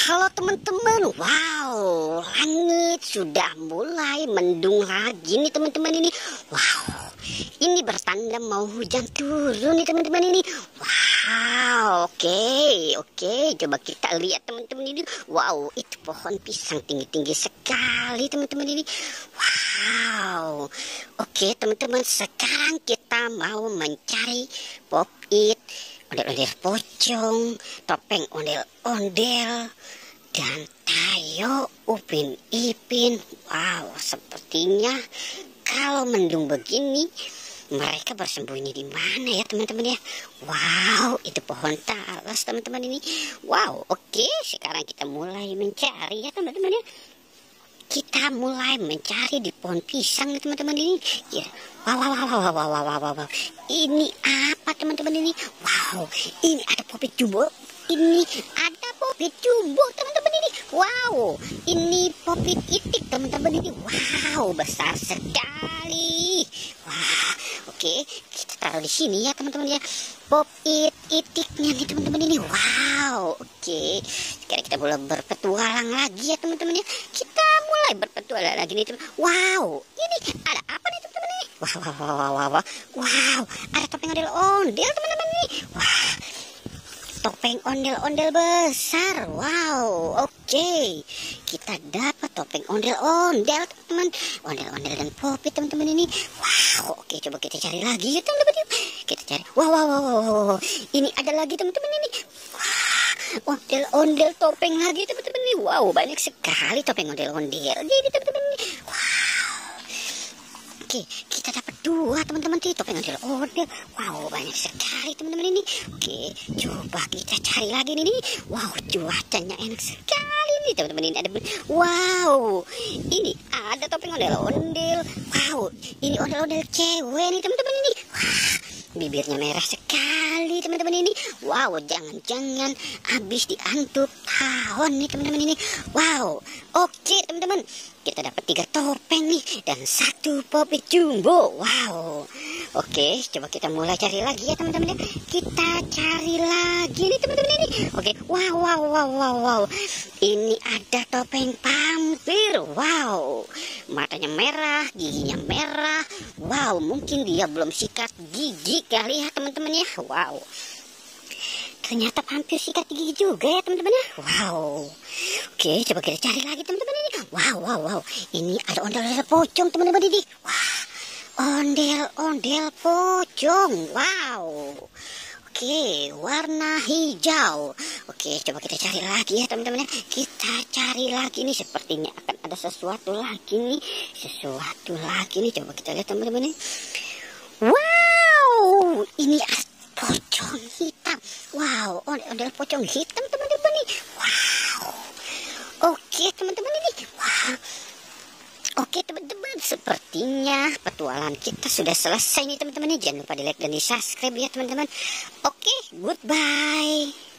Halo teman-teman, wow, langit sudah mulai mendung lagi nih teman-teman ini. Wow, ini bertanda mau hujan turun nih teman-teman ini. Wow, oke, coba kita lihat teman-teman ini. Wow, itu pohon pisang tinggi-tinggi sekali teman-teman ini. Wow, oke teman-teman, sekarang kita mau mencari pop-it, ondel-ondel pocong, topeng ondel-ondel, dan tayo Upin Ipin. Wow, sepertinya kalau mendung begini mereka bersembunyi di mana ya teman-teman ya. Wow, itu pohon talas teman-teman ini. Wow, oke, sekarang kita mulai mencari ya teman-teman ya. Kita mulai mencari di pohon pisang nih teman-teman ini. Ya. Wow. Ini apa teman-teman ini? Wow, ini ada popit jumbo. Ini ada popit jumbo teman-teman ini. Wow, ini popit itik teman-teman ini. Wow, besar sekali. Wah, oke, kita taruh di sini ya teman-teman ya. Popit itiknya nih teman-teman ini. Wow, oke. Sekarang kita mulai berpetualang lagi ya teman-teman ya. Kita mulai berpetualang lagi nih teman. Wow, ini ada apa nih teman-teman ini? Wow, ada topeng ondel-ondel teman-teman ini. Wah, topeng ondel-ondel besar. Wow, oke. Kita dapat topeng ondel-ondel teman-teman. Ondel-ondel dan popit teman-teman ini. Wow, oke, coba kita cari lagi ya teman-teman. Kita cari. Wow. Ini ada lagi teman-teman ini. Wah, ondel-ondel topeng lagi teman-teman ini. Wow, banyak sekali topeng ondel-ondel. Jadi teman-teman ini. Wow. Oke, kita dapat 2 teman-teman di topeng ondel-ondel. Wow, banyak sekali teman-teman ini. Oke, coba kita cari lagi nih. Wow, cuacanya enak sekali nih teman-teman ini. Wow, ini ada topeng ondel-ondel. Wow, ini ondel-ondel cewek nih teman-teman ini. Wah, bibirnya merah sekali teman-teman ini. Wow, jangan-jangan habis diantuk tahun nih teman-teman ini. Wow, oke teman-teman, kita dapat 3 topeng nih dan 1 popit jumbo. Wow, oke, coba kita mulai cari lagi ya teman-teman ya. Kita cari lagi nih teman-teman ini. Oke, wow. Ini ada topeng vampir. Wow, matanya merah, giginya merah. Wow, mungkin dia belum sikat gigi kali ya teman-teman ya. Wow, ternyata vampir sikat gigi juga ya teman-teman ya. Wow, oke, coba kita cari lagi teman-teman ini. Wow, ini ada ondel-ondel pocong teman-teman ini. Wah, ondel-ondel pocong. Wow, oke, warna hijau. Oke, coba kita cari lagi ya teman-teman ya. Kita cari lagi nih, sepertinya akan ada sesuatu lagi nih. Coba kita lihat teman-teman ya. Wow, ini pocong hitam. Wow, ondel pocong hitam teman-teman nih. Wow, oke teman-teman ini. Wow, oke teman-teman, sepertinya petualangan kita sudah selesai nih teman-teman. Jangan lupa di like dan di subscribe ya teman-teman. Oke, goodbye.